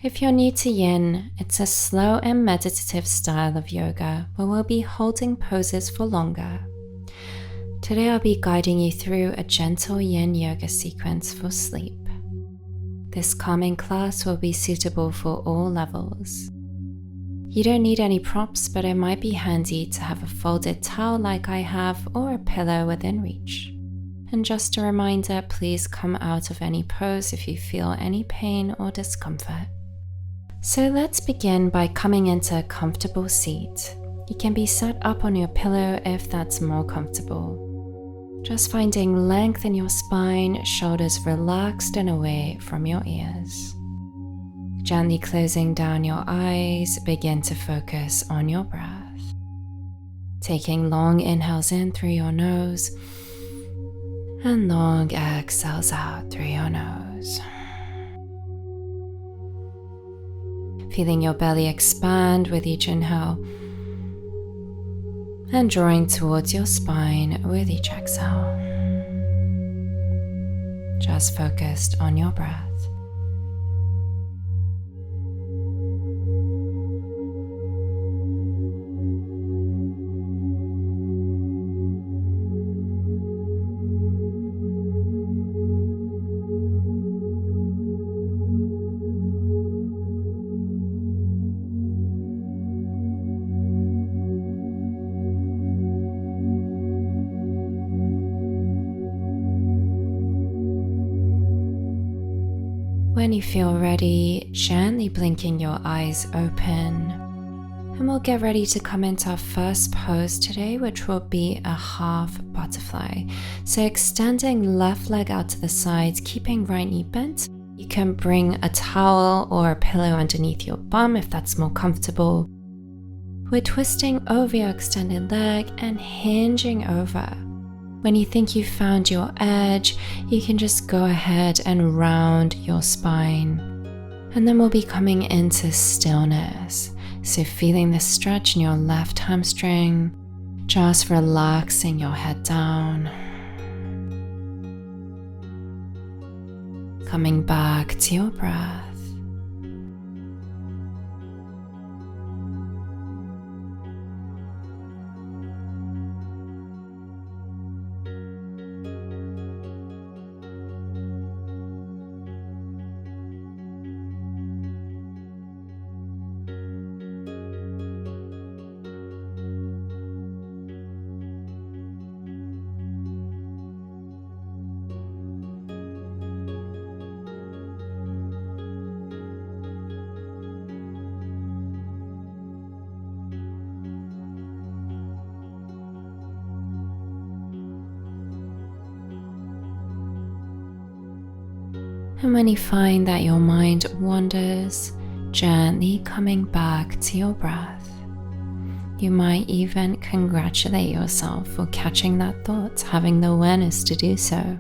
If you're new to Yin, it's a slow and meditative style of yoga where we'll be holding poses for longer. Today I'll be guiding you through a gentle Yin Yoga sequence for sleep. This calming class will be suitable for all levels. You don't need any props, but it might be handy to have a folded towel like I have or a pillow within reach. And just a reminder, please come out of any pose if you feel any pain or discomfort. So let's begin by coming into a comfortable seat. You can be sat up on your pillow if that's more comfortable. Just finding length in your spine, shoulders relaxed and away from your ears. Gently closing down your eyes, begin to focus on your breath. Taking long inhales in through your nose and long exhales out through your nose. Feeling your belly expand with each inhale and drawing towards your spine with each exhale. Just focused on your breath. When you feel ready, gently blinking your eyes open, and we'll get ready to come into our first pose today, which will be a half butterfly. So extending left leg out to the side, keeping right knee bent. You can bring a towel or a pillow underneath your bum if that's more comfortable. We're twisting over your extended leg and hinging over. When you think you've found your edge, you can just go ahead and round your spine. And then we'll be coming into stillness. So feeling the stretch in your left hamstring, just relaxing your head down. Coming back to your breath. And when you find that your mind wanders, gently coming back to your breath. You might even congratulate yourself for catching that thought, having the awareness to do so.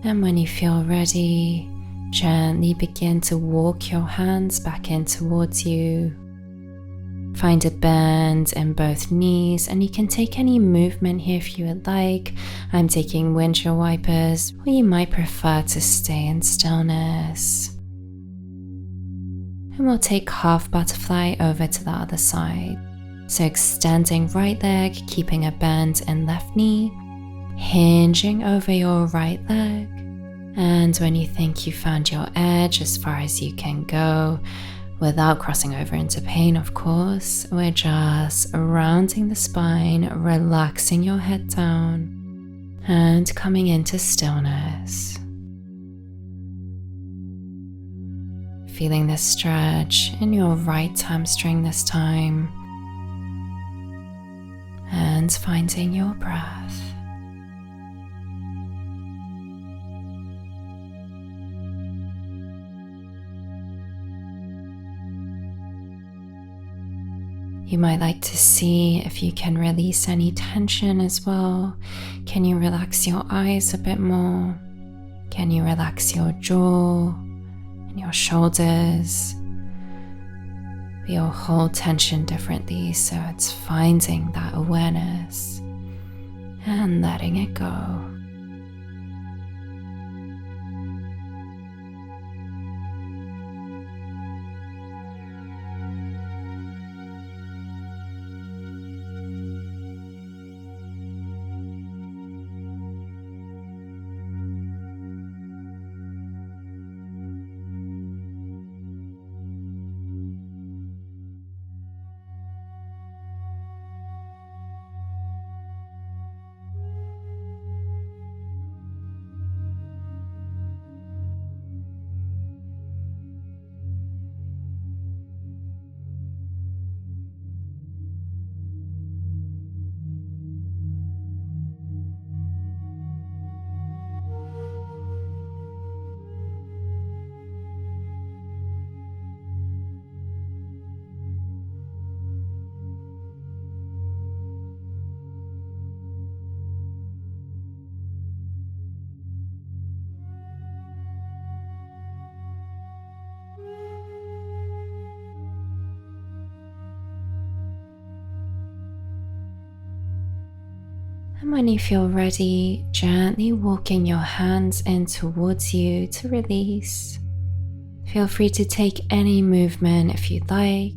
And when you feel ready, gently begin to walk your hands back in towards you. Find a bend in both knees, and you can take any movement here if you would like. I'm taking windshield wipers, or you might prefer to stay in stillness. And we'll take half butterfly over to the other side. So extending right leg, keeping a bend in left knee, hinging over your right leg. And when you think you found your edge as far as you can go, Without crossing over into pain, of course, we're just rounding the spine, relaxing your head down, and coming into stillness. Feeling the stretch in your right hamstring this time, and finding your breath. You might like to see if you can release any tension as well. Can you relax your eyes a bit more? Can you relax your jaw and your shoulders? We all hold tension differently, so it's finding that awareness and letting it go. And when you feel ready, gently walking your hands in towards you to release. Feel free to take any movement if you'd like.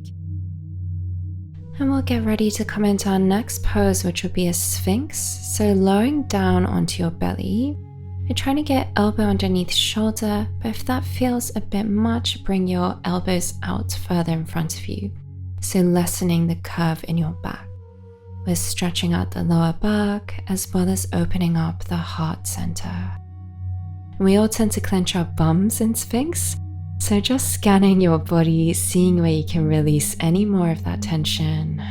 And we'll get ready to come into our next pose, which will be a sphinx. So lowering down onto your belly. You're trying to get elbow underneath shoulder, but if that feels a bit much, bring your elbows out further in front of you. So lessening the curve in your back. We're stretching out the lower back as well as opening up the heart center. We all tend to clench our bums in Sphinx, so just scanning your body, seeing where you can release any more of that tension.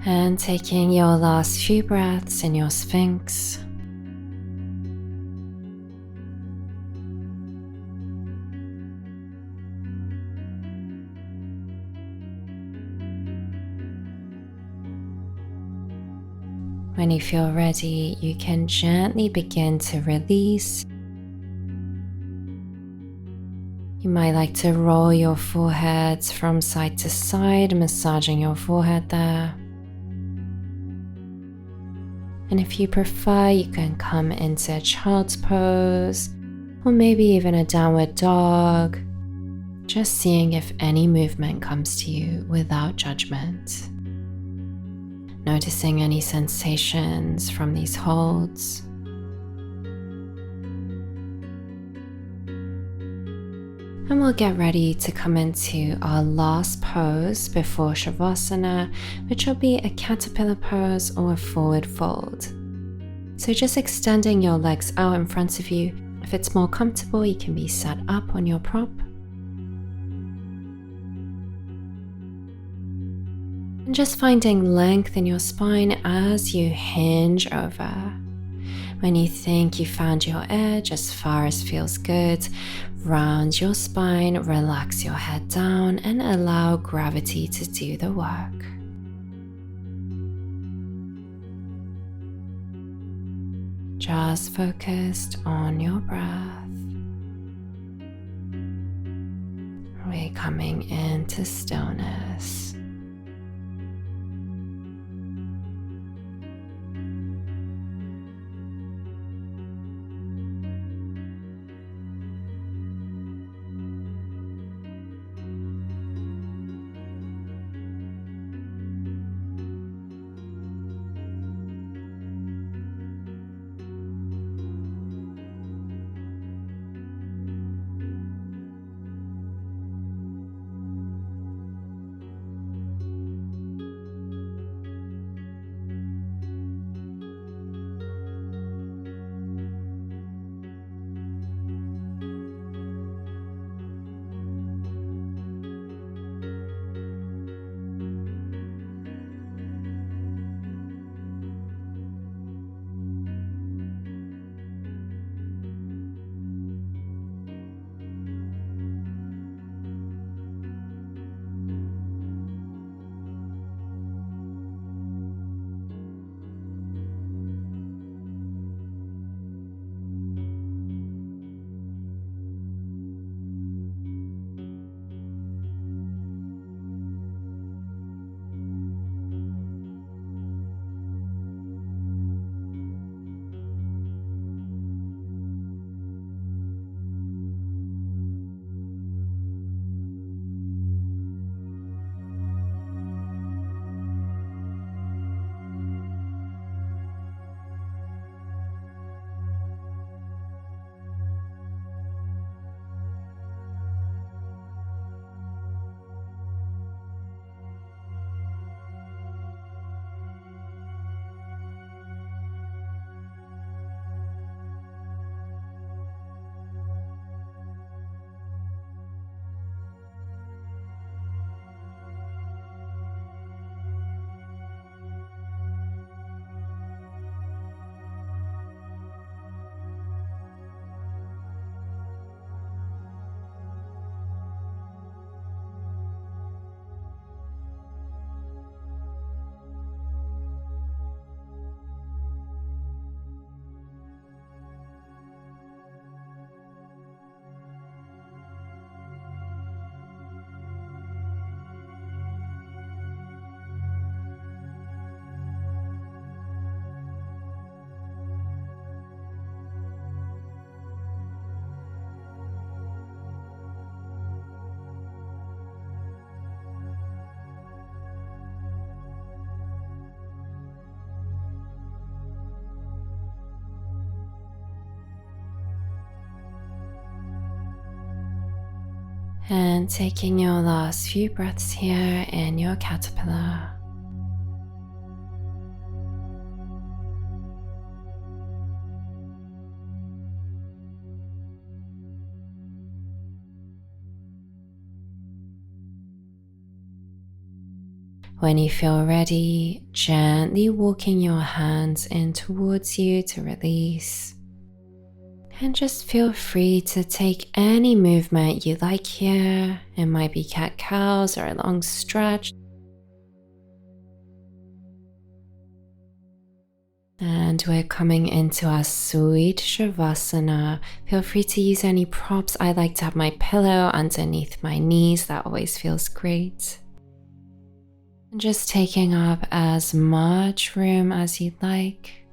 And taking your last few breaths in your Sphinx. When you feel ready, you can gently begin to release. You might like to roll your forehead from side to side, massaging your forehead there. And if you prefer, you can come into a child's pose, or maybe even a downward dog, just seeing if any movement comes to you without judgment. Noticing any sensations from these holds. And we'll get ready to come into our last pose before Shavasana, which will be a caterpillar pose or a forward fold. So just extending your legs out in front of you. If it's more comfortable, you can be sat up on your prop. And just finding length in your spine as you hinge over. When you think you found your edge as far as feels good, round your spine, relax your head down and allow gravity to do the work. Just focused on your breath. We're coming into stillness. And taking your last few breaths here in your caterpillar. When you feel ready, gently walking your hands in towards you to release. And just feel free to take any movement you like here. It might be cat-cows or a long stretch. And we're coming into our sweet Shavasana. Feel free to use any props. I like to have my pillow underneath my knees. That always feels great. And just taking up as much room as you'd like.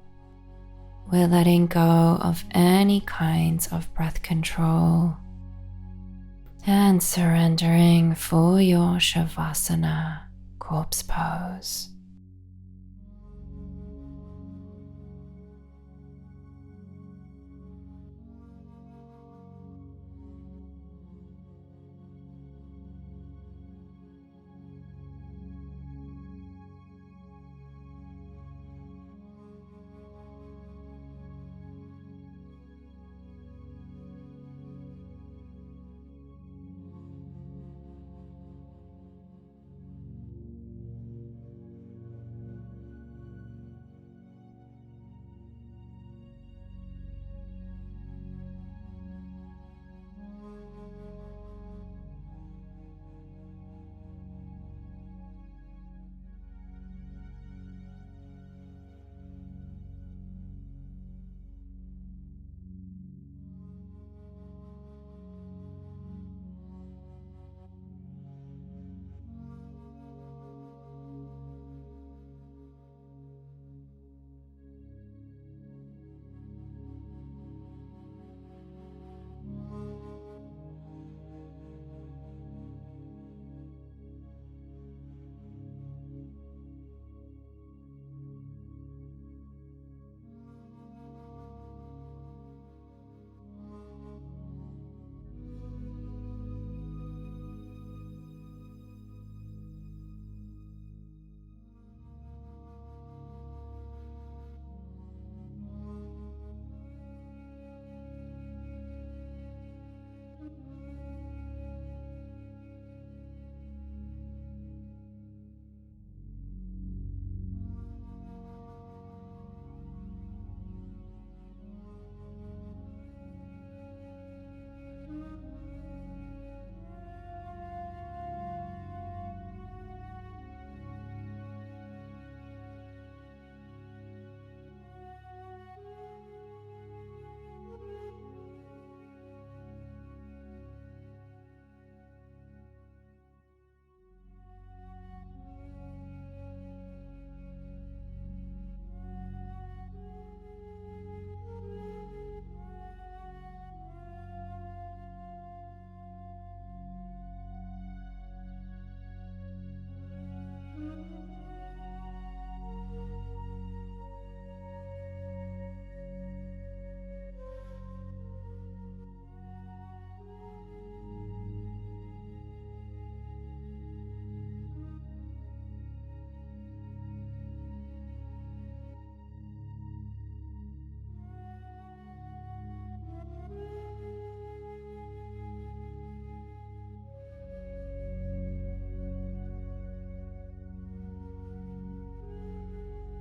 We're letting go of any kinds of breath control and surrendering for your Shavasana, corpse pose.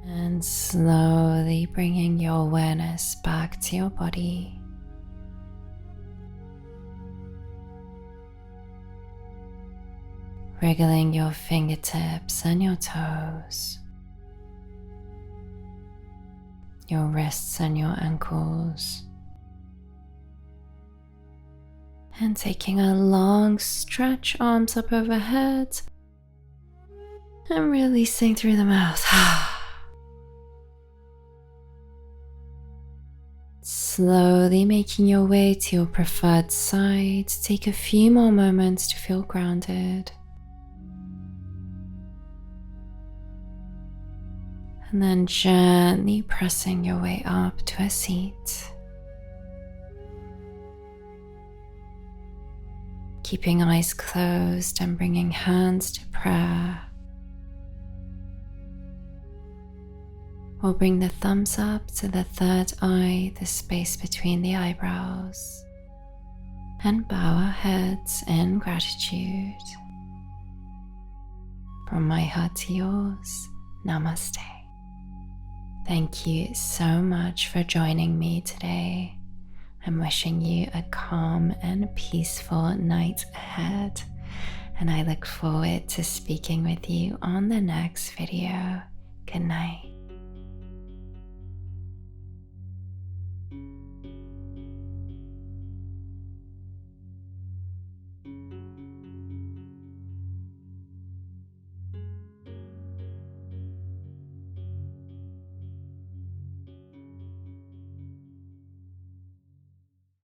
And slowly bringing your awareness back to your body. Wriggling your fingertips and your toes, your wrists and your ankles. And taking a long stretch, arms up overhead, and releasing through the mouth. Slowly making your way to your preferred side. Take a few more moments to feel grounded. And then gently pressing your way up to a seat. Keeping eyes closed and bringing hands to prayer. We'll bring the thumbs up to the third eye, the space between the eyebrows, and bow our heads in gratitude. From my heart to yours, namaste. Thank you so much for joining me today. I'm wishing you a calm and peaceful night ahead, and I look forward to speaking with you on the next video. Good night.